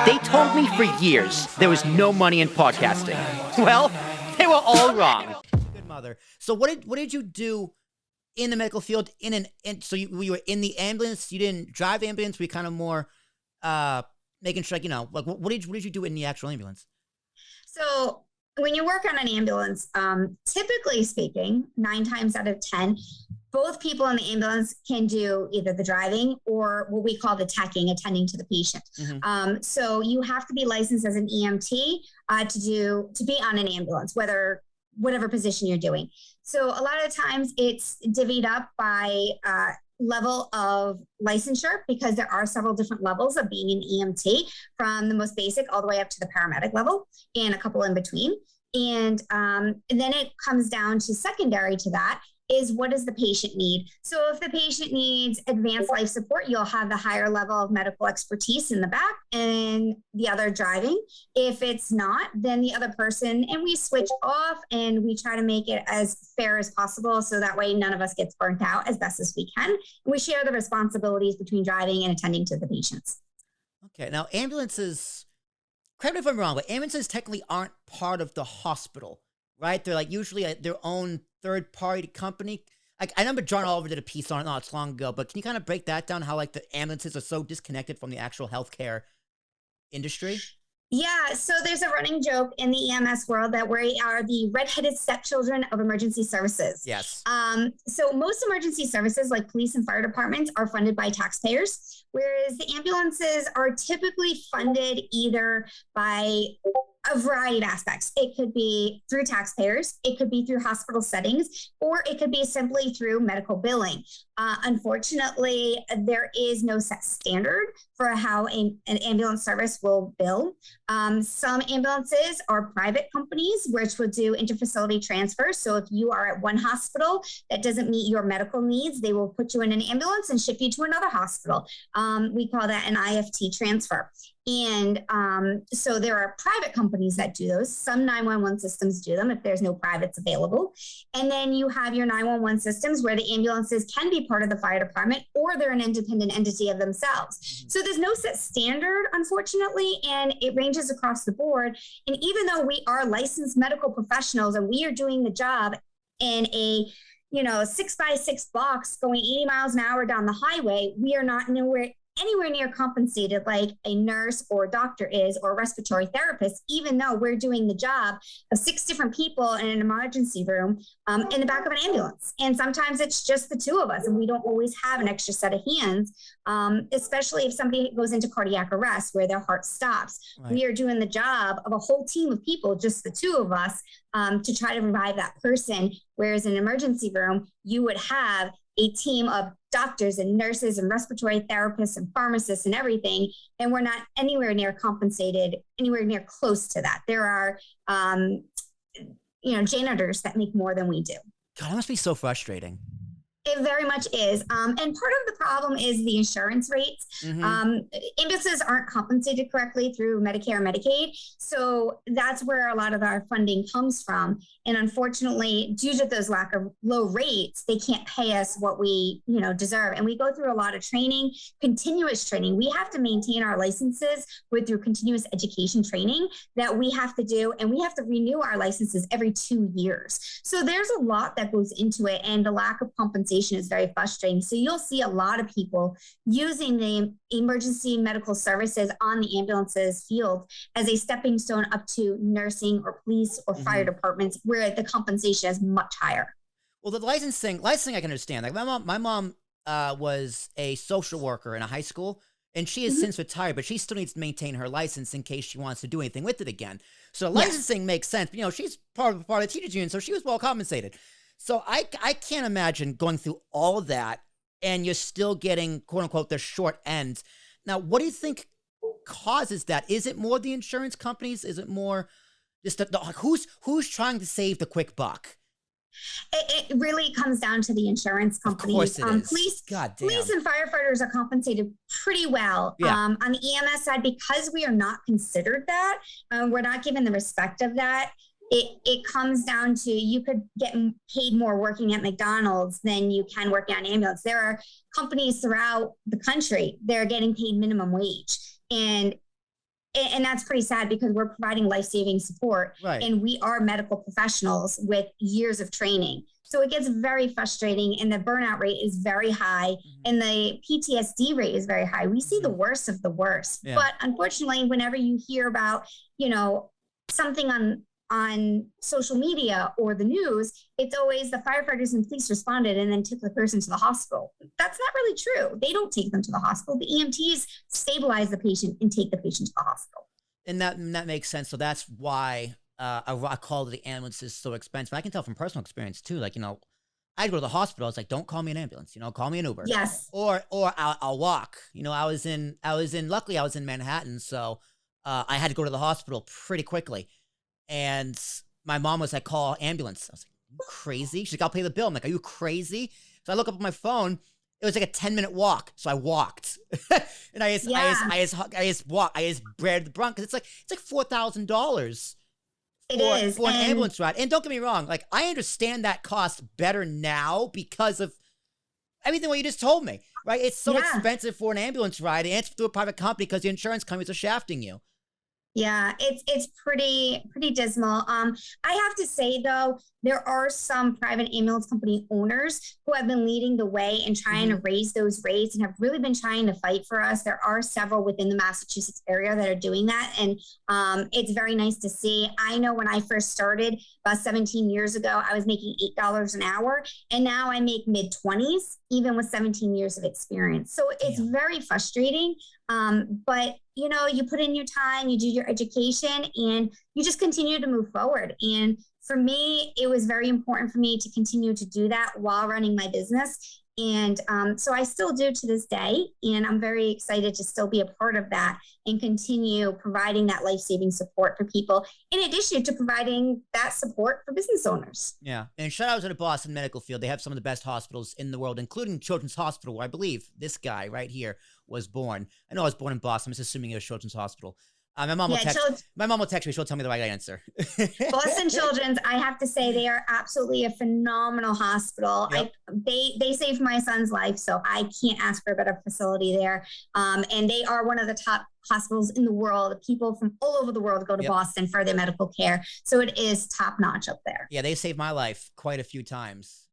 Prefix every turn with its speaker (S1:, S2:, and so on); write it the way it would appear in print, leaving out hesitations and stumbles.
S1: They told me for years there was no money in podcasting. Well, they were all wrong. Good mother. So what did you do in the medical field? So you were in the ambulance. You didn't drive the ambulance. Were you kind of more making sure, like what did you do in the actual ambulance?
S2: So when you work on an ambulance, typically speaking, 9 times out of 10, both people in the ambulance can do either the driving or what we call the teching, attending to the patient. Mm-hmm. So you have to be licensed as an EMT to be on an ambulance, whatever position you're doing. So a lot of times it's divvied up by level of licensure, because there are several different levels of being an EMT, from the most basic all the way up to the paramedic level and a couple in between. And then it comes down to secondary to that is, what does the patient need? So if the patient needs advanced life support, you'll have the higher level of medical expertise in the back and the other driving. If it's not, then the other person, and we switch off and we try to make it as fair as possible. So that way none of us gets burnt out as best as we can. And we share the responsibilities between driving and attending to the patients.
S1: Okay. Now ambulances, correct me if I'm wrong, but ambulances technically aren't part of the hospital, right? They're like usually their own third-party company. Like, I remember John Oliver did a piece on it not long ago, but can you kind of break that down, how like the ambulances are so disconnected from the actual healthcare industry?
S2: Yeah, so there's a running joke in the EMS world that we are the redheaded stepchildren of emergency services.
S1: Yes.
S2: So most emergency services, like police and fire departments, are funded by taxpayers, whereas the ambulances are typically funded either by a variety of aspects. It could be through taxpayers, it could be through hospital settings, or it could be simply through medical billing. Unfortunately, there is no set standard for how an ambulance service will bill. Some ambulances are private companies, which will do interfacility transfers. So if you are at one hospital that doesn't meet your medical needs, they will put you in an ambulance and ship you to another hospital. We call that an IFT transfer. And so there are private companies that do those. Some 911 systems do them if there's no privates available. And then you have your 911 systems where the ambulances can be part of the fire department, or they're an independent entity of themselves. So there's no set standard, unfortunately, and it ranges across the board. And even though we are licensed medical professionals and we are doing the job in a 6x6 box going 80 miles an hour down the highway, we are not anywhere near compensated like a nurse or a doctor is, or a respiratory therapist, even though we're doing the job of 6 different people in an emergency room in the back of an ambulance. And sometimes it's just the 2 of us, and we don't always have an extra set of hands, especially if somebody goes into cardiac arrest where their heart stops. Right. We are doing the job of a whole team of people, just the 2 of us, to try to revive that person. Whereas in an emergency room, you would have a team of doctors and nurses and respiratory therapists and pharmacists and everything. And we're not anywhere near compensated, anywhere near close to that. There are, janitors that make more than we do.
S1: God, that must be so frustrating.
S2: It very much is. And part of the problem is the insurance rates. Mm-hmm. Ambulances aren't compensated correctly through Medicare and Medicaid. So that's where a lot of our funding comes from. And unfortunately, due to those lack of low rates, they can't pay us what we, deserve. And we go through a lot of training, continuous training. We have to maintain our licenses through continuous education training that we have to do. And we have to renew our licenses every 2 years. So there's a lot that goes into it. And the lack of compensation is very frustrating. So you'll see a lot of people using the emergency medical services on the ambulances field as a stepping stone up to nursing or police or fire departments, where the compensation is much higher.
S1: Well, the licensing I can understand. Like my mom was a social worker in a high school, and she has since retired, but she still needs to maintain her license in case she wants to do anything with it again. So licensing makes sense. She's part of the teachers union, so she was well compensated. So I can't imagine going through all of that and you're still getting, quote unquote, the short end. Now, what do you think causes that? Is it more the insurance companies? Is it more just who's trying to save the quick buck?
S2: It really comes down to the insurance companies.
S1: Of course it is.
S2: Police and firefighters are compensated pretty well.
S1: Yeah.
S2: On the EMS side, because we are not considered that, we're not given the respect of that. It comes down to, you could get paid more working at McDonald's than you can working on ambulance. There are companies throughout the country that are getting paid minimum wage. And And that's pretty sad because we're providing life-saving support
S1: Right.
S2: and we are medical professionals with years of training. So it gets very frustrating and the burnout rate is very high and the PTSD rate is very high. We see the worst of the worst.
S1: Yeah.
S2: But unfortunately, whenever you hear about, you know, something on social media or the news, it's always the firefighters and police responded and then took the person to the hospital. That's not really true. They don't take them to the hospital. The EMTs stabilize the patient and take the patient to the hospital.
S1: And that makes sense. So that's why a call to the ambulance is so expensive. I can tell from personal experience too. Like, you know, I'd go to the hospital. It's like, don't call me an ambulance. You know, call me an Uber.
S2: Yes.
S1: Or I'll walk. You know, luckily I was in Manhattan, so I had to go to the hospital pretty quickly. And my mom was like, call ambulance. I was like, you crazy? She's like, I'll pay the bill. I'm like, are you crazy? So I look up on my phone. It was like a 10-minute walk. So I walked. And I just walked. I just bared the brunt because it's like $4,000 for an ambulance ride. And don't get me wrong, like I understand that cost better now because of everything what you just told me, right? It's so expensive for an ambulance ride and it's through a private company because the insurance companies are shafting you.
S2: Yeah, it's pretty dismal. I have to say though, there are some private ambulance company owners who have been leading the way and trying to raise those rates and have really been trying to fight for us. There are several within the Massachusetts area that are doing that, and it's very nice to see. I know when I first started about 17 years ago, I was making $8 an hour, and now I make mid-20s, even with 17 years of experience. So it's very frustrating. But you know, you put in your time, you do your education, and you just continue to move forward. And for me, it was very important for me to continue to do that while running my business. And so I still do to this day. And I'm very excited to still be a part of that and continue providing that life-saving support for people, in addition to providing that support for business owners.
S1: Yeah. And shout out to the Boston medical field. They have some of the best hospitals in the world, including Children's Hospital, where I believe this guy right here was born. I know I was born in Boston. I'm just assuming it was Children's Hospital. My mom will text me. She'll tell me the right answer.
S2: Boston Children's, I have to say, they are absolutely a phenomenal hospital.
S1: Yep.
S2: They saved my son's life, so I can't ask for a better facility there. And they are one of the top hospitals in the world. People from all over the world go to Boston for their medical care. So it is top notch up there.
S1: Yeah, they saved my life quite a few times.